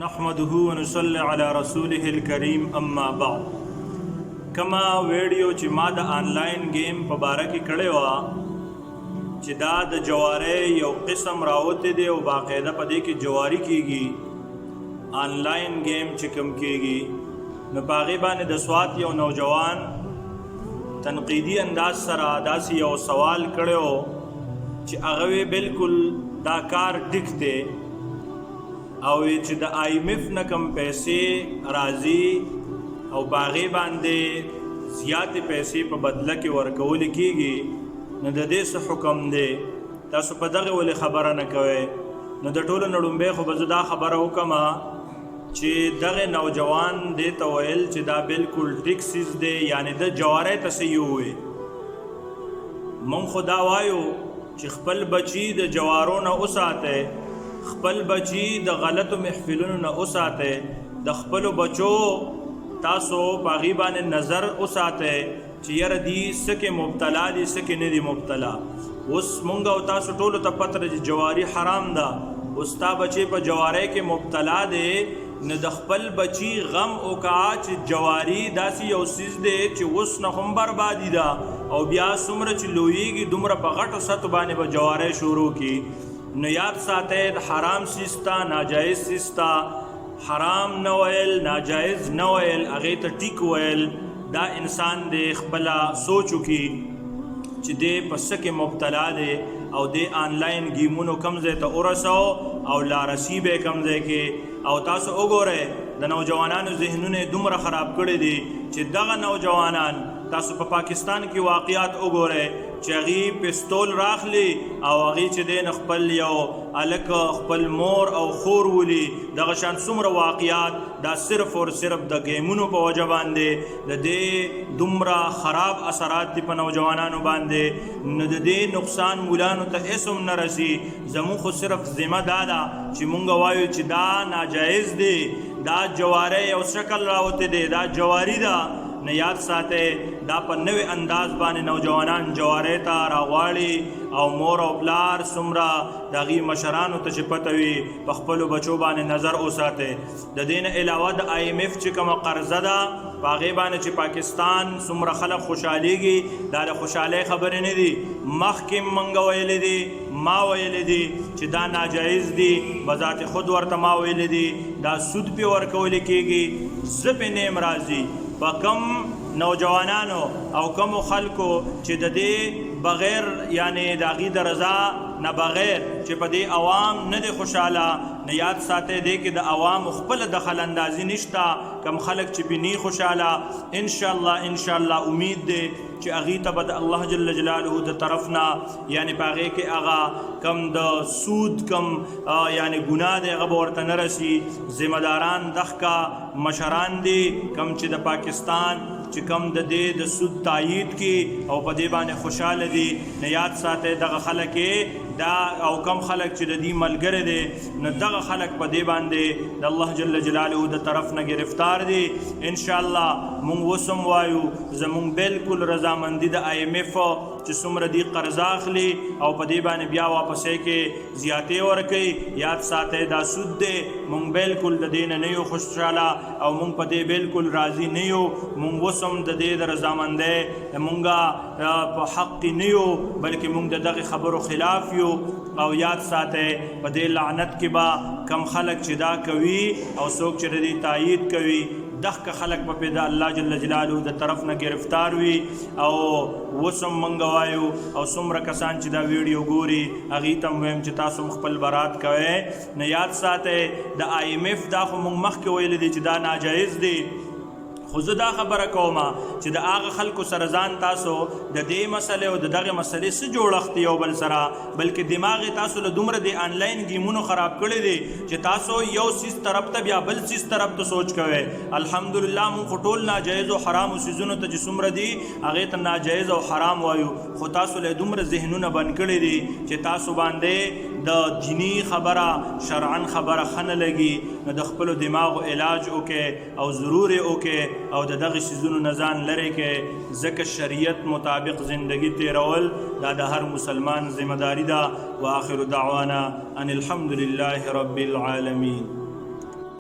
نحمده ونصلي على رسوله الكريم اما بعد. کما ویډیو چې ما د آنلاین گیم په باره کې کړی وه چې دا د جوارۍ یو قسم راوتی دی او باقاعده په دې کې جواري کیږي، آنلاین گیم چې کوم کیږي نو په هغې باندې د سوات یو نوجوان تنقیدي انداز سره داسې یو سوال کړی چې هغه بالکل دا کار ټیک دی او چې د IMF نه کم پیسې راځي او باغې باندې زیاتې پیسې په بدله کې ورکول کیږي نو د دې څه حکم دی؟ تاسو په دغه ولې خبره نه کوئ؟ نو د ټولو نه لومبی خو به زه دا خبره وکړم چې دغه نوجوان دې ته ویل چې دا بالکل ټیک څیز دی، یعنې د جواری ته څه یووی. موږ خو دا وایو چې خپل بچي د جوارو نه وساتئ، خپل بچی د غلطو محفلونو نه وساتئ، د خپلو بچو تاسو په هغې باندې نظر وساتئ چې یاره دي څه کې مبتلا دي څه کې نه دي مبتلا. اوس مونږ او تاسو ټولو ته پته ده چې جواري حرام ده، اوس تا بچی په جواری کې مبتلا دی نو د خپل بچی غم وکړه چې جواري داسې یو څیز دی چې اوس نه هم بربادي ده او بیا څومره چې لویږي دومره په غټو سطحو باندې به جواری شروع کړي. نو یاد ساتئ د حرام سیستا ناجایز سیستا حرام نه ویل ناجایز نه ویل هغې ته ټیک ویل. دا انسان د خپله سوچ وکړي چې دی په څه کې مبتلا دی او د آنلاین گیمونو کم ځای ته ورسو او لارسی به کم ځای کې. او تاسو وګورئ د نوجوانانو ذهنونه دومره خراب کړي دي چې دغه نوجوانان تاسو په پاکستان کې واقعات وګورئ چې هغې پستول راخلي او هغې چې دی خپل یو هلک خپل مور او خور ولي. دغه شان څومره واقعات دا صرف اور صرف د گیمونو په وجه باندې د دې دومره خراب اثرات دي په نوجوانانو باندې. نو د دې نقصان مولانو ته هېڅ هم نه رسي. زموږ خو صرف ذمه دا ده چې مونږ وایو چې دا ناجایز دی، دا جواری یو شکل راوتی دی، دا جواری ده. نه یاد ساتئ دا په نوې انداز باندې نوجوانان جواری ته راغواړي او مور او پلار څومره د هغې مشرانو ته چې پته وي په خپلو بچو باندې نظر وساتئ. د دې نه علاوه د IMF چې کومه قرضه ده په هغې باندې چې پاکستان څومره خلک خوشحالیږي دا د خوشحالۍ خبرې نه دي. مخکې موږ ویلي دي، ما ویلي دي چې دا ناجایز دي، بذات خود ورته ما ویلي دي دا سود پې ورکولی کېږي. زه پې نه یم راضي په کم نوجوانانو او کمو خلکو چې د دې بغیر یعنی د هغې د رضا نه بغیر چې په دې عوام نه دی خوشحاله. نه یاد ساتئ دی کې د عوامو خپله دخل اندازي نشته. کم خلک چې پې نی خوشحاله انشاءالله امید دی چې هغې ته به د الله جل جلاله د طرف نه یعنی په هغې کې هغه کم د سود کم یعنی ګناه دی هغه به ورته نه رسي. ذمهداران دغه مشران دي کم چې د پاکستان چې کم د دې د سود تایید کی او په دې باندې خوشحاله دي. نه یاد ساتئ دغه خلک دا او کم خلک چې د دې ملګری دی نو دغه خلک په دې باندې د الله جل جلاله د طرف نه گرفتار دي. انشاءالله مونږ اوس هم وایو زمونږ بالکل رضامندي د IMF چې څومره دي قرضه اخلي او په دې باندې بیا واپسۍ کې زیاتې ورکوي. یاد ساتئ دا سود دی، مونږ بالکل د دې نه یو خوشحاله او مونږ په دې بالکل راضي نه یو. مونږ اوس هم د دې د رضامندۍ مونږ په حق کې نه یو بلکې مونږ د دغې خبرو خلاف یو. او یاد ساتئ په دې لعنت کې به کم خلک چې دا کوي او څوک چې د دې تایید کوي دغه خلک به د الله جل جلاله د طرف نه گرفتار وي. او اوس هم موږ وایو او څومره کسان چې دا ویډیو ګوري هغې ته هم وایم چې تاسو هم خپل برات کوئ. نه یاد ساتئ د IMF دا خو موږ مخکې ویلی دي چې دا ناجایز دی، خو زه دا خبره کوم چې د هغه خلکو سره ځان تاسو د دې مسلې او د دغې مسلې څه جوړښت یو بل سره بلکې دماغ تاسو له دومره د آنلاین گیمونو خراب کړی دی چې تاسو یو څیز طرف ته بیا بل څیز طرف ته سوچ کوئ. الحمدلله موږ خو ټول ناجایز او حرامو څیزونو ته چې څومره دي هغې ته ناجایز او حرام وایو، خو تاسو له دومره ذهنونه بند کړي دي چې تاسو باندې د دینی خبره شرعن خبره ښه نه لګي. نو د خپلو دماغو علاج وکړئ او ضرور یې وکړئ او د دغه شیزونو نه ځان لرې کړئ ځکه شریعت مطابق زندگی تیرول دا د هر مسلمان ذمہ داری ده. واخر دعوانا ان الحمد لله رب العالمین.